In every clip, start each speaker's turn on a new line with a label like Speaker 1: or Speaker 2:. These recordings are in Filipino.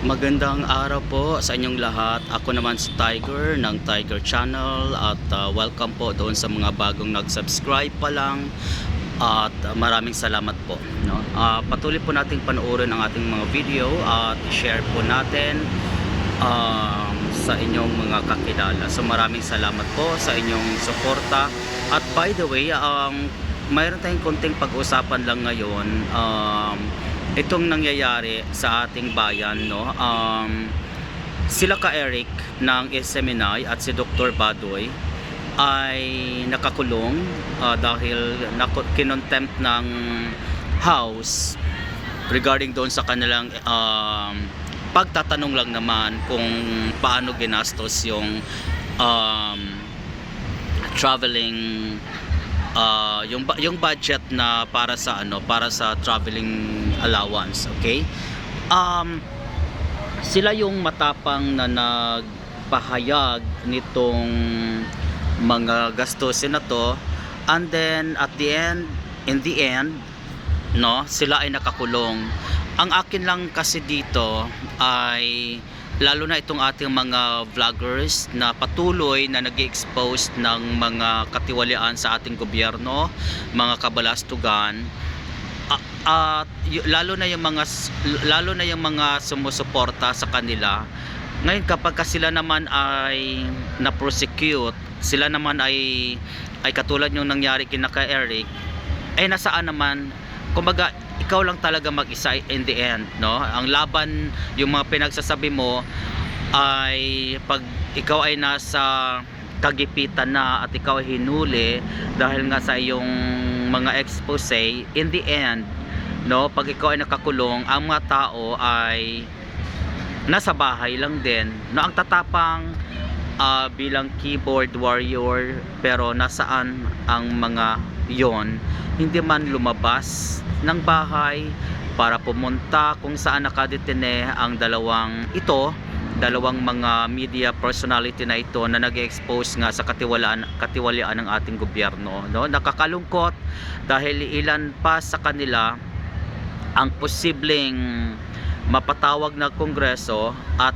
Speaker 1: Magandang araw po sa inyong lahat. Ako naman si Tiger ng Tiger Channel at welcome po doon sa mga bagong nag-subscribe pa lang at maraming salamat po, no? Patuloy po nating panoorin ang ating mga video at share po natin sa inyong mga kakilala. So maraming salamat po sa inyong suporta. At by the way, mayroon tayong konting pag-usapan lang ngayon. Itong nangyayari sa ating bayan, no? Sila ka Eric ng SMNI at si Dr. Badoy ay nakakulong dahil kinontempt ng house regarding doon sa kanilang pagtatanong lang naman kung paano ginastos yung traveling, yung budget na para sa traveling allowance. Okay, sila yung matapang na nagpahayag nitong mga gastusin na to, and then in the end, no, sila ay nakakulong. Ang akin lang kasi dito ay lalo na itong ating mga vloggers na patuloy na nag-expose ng mga katiwalian sa ating gobyerno, mga kabalastugan, at lalo na yung mga sumusuporta sa kanila. Ngayon kapag sila naman ay na-prosecute, sila naman ay katulad yung nangyari kina Eric, ay nasaan naman, kumbaga ikaw lang talaga mag-isa in the end, no? Ang laban, yung mga pinagsasabi mo ay pag ikaw ay nasa kagipitan na at ikaw ay hinuli dahil nga sa iyong mga expose, in the end, no, pag ikaw ay nakakulong, ang mga tao ay nasa bahay lang din, no? Ang tatapang bilang keyboard warrior, pero nasaan ang mga yon? Hindi man lumabas ng bahay para pumunta kung saan nakadetine ang dalawang mga media personality na ito na nag-expose nga sa katiwalian ng ating gobyerno, no? Nakakalungkot dahil ilan pa sa kanila ang posibleng mapatawag na kongreso at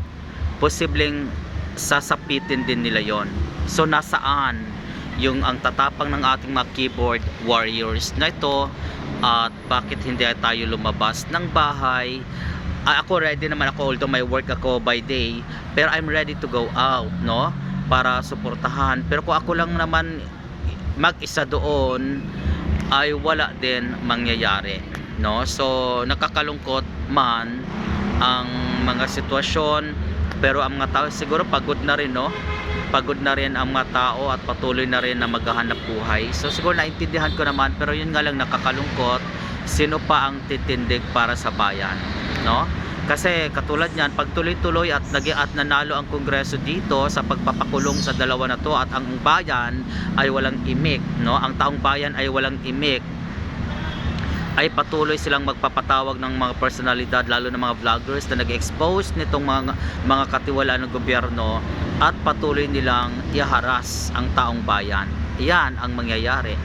Speaker 1: posibleng sasapitin din nila yon. So nasaan yung ang tatapang ng ating mga keyboard warriors na ito, at bakit hindi tayo lumabas ng bahay? Ako ready naman ako, although may work ako by day, pero I'm ready to go out, no, para suportahan. Pero kung ako lang naman mag-isa doon, ay wala din mangyayari, no? So nakakalungkot man ang mga sitwasyon, pero ang mga tao siguro pagod na rin, no? Pagod na rin ang mga tao at patuloy na rin na maghahanap buhay. So siguro naintindihan ko naman, pero yun nga lang nakakalungkot, sino pa ang titindig para sa bayan, no? Kasi katulad niyan, pag tuloy-tuloy at nanalo ang kongreso dito sa pagpapakulong sa dalawa na to, at ang bayan ay walang imik, no? Ang taong bayan ay walang imik, ay patuloy silang magpapatawag ng mga personalidad, lalo na mga vloggers na nag-expose nitong mga katiwalaan ng gobyerno, at patuloy nilang iharas ang taong bayan. Yan ang mangyayari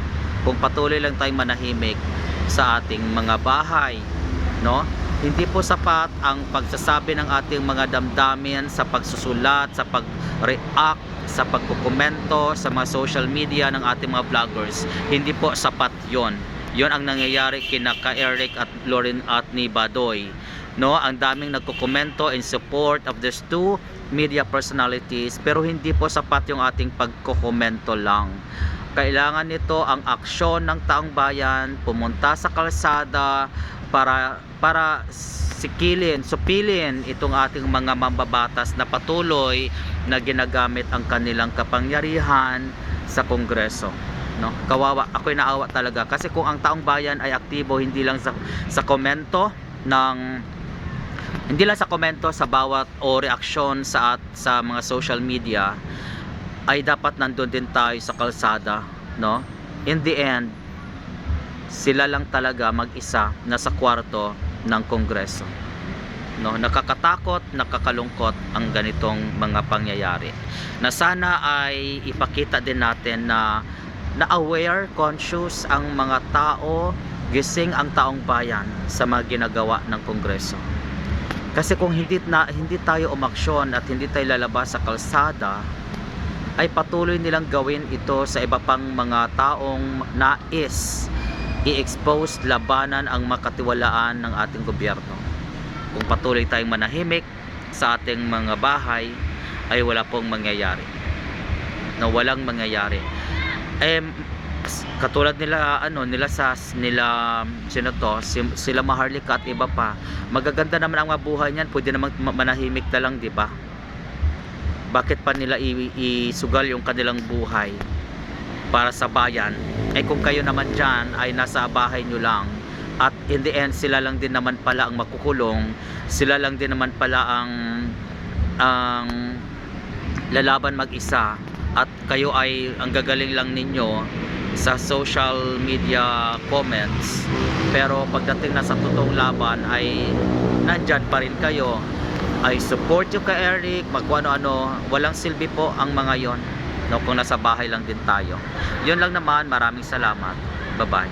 Speaker 1: kung patuloy lang tayong manahimik sa ating mga bahay, no? Hindi po sapat ang pagsasabi ng ating mga damdamin sa pagsusulat, sa pag-react, sa pagkukomento sa mga social media ng ating mga vloggers. Hindi po sapat yon. Yon ang nangyayari kina Eric at Lauren at ni Badoy, no? Ang daming nagkokomento in support of these two media personalities, pero hindi po sapat yung ating pagkokomento lang. Kailangan nito ang aksyon ng taong bayan, pumunta sa kalsada para supilin itong ating mga mambabatas na patuloy na ginagamit ang kanilang kapangyarihan sa kongreso, no? Kawawa, ako'y naawa talaga, kasi kung ang taong bayan ay aktibo hindi lang sa komento sa bawat o reaksyon sa mga social media, ay dapat nandun din tayo sa kalsada, no? In the end, sila lang talaga mag-isa nasa kwarto ng kongreso, no? Nakakatakot, nakakalungkot ang ganitong mga pangyayari, na sana ay ipakita din natin na aware, conscious ang mga tao, gising ang taong bayan sa mga ginagawa ng kongreso. Kasi kung hindi tayo umaksyon at hindi tayo lalabas sa kalsada, ay patuloy nilang gawin ito sa iba pang mga taong nais i-expose, labanan ang makatiwalaan ng ating gobyerno. Kung patuloy tayong manahimik sa ating mga bahay, ay wala pong mangyayari. Walang mangyayari. Katulad nila sino to, sila Maharlika at iba pa, magaganda naman ang mabuhay niyan, pwede namang manahimik na lang, di ba? Bakit pa nila isugal yung kanilang buhay para sa bayan? Kung kayo naman dyan ay nasa bahay nyo lang, at in the end sila lang din naman pala ang makukulong, sila lang din naman pala ang lalaban mag-isa, at kayo ay ang gagaling lang ninyo sa social media comments, pero pagdating na sa totoong laban ay nandyan pa rin kayo, ay support nyo kay Eric, magkuano-ano, walang silbi po ang mga yon, kung nasa bahay lang din tayo. Yun lang naman, maraming salamat, bye bye.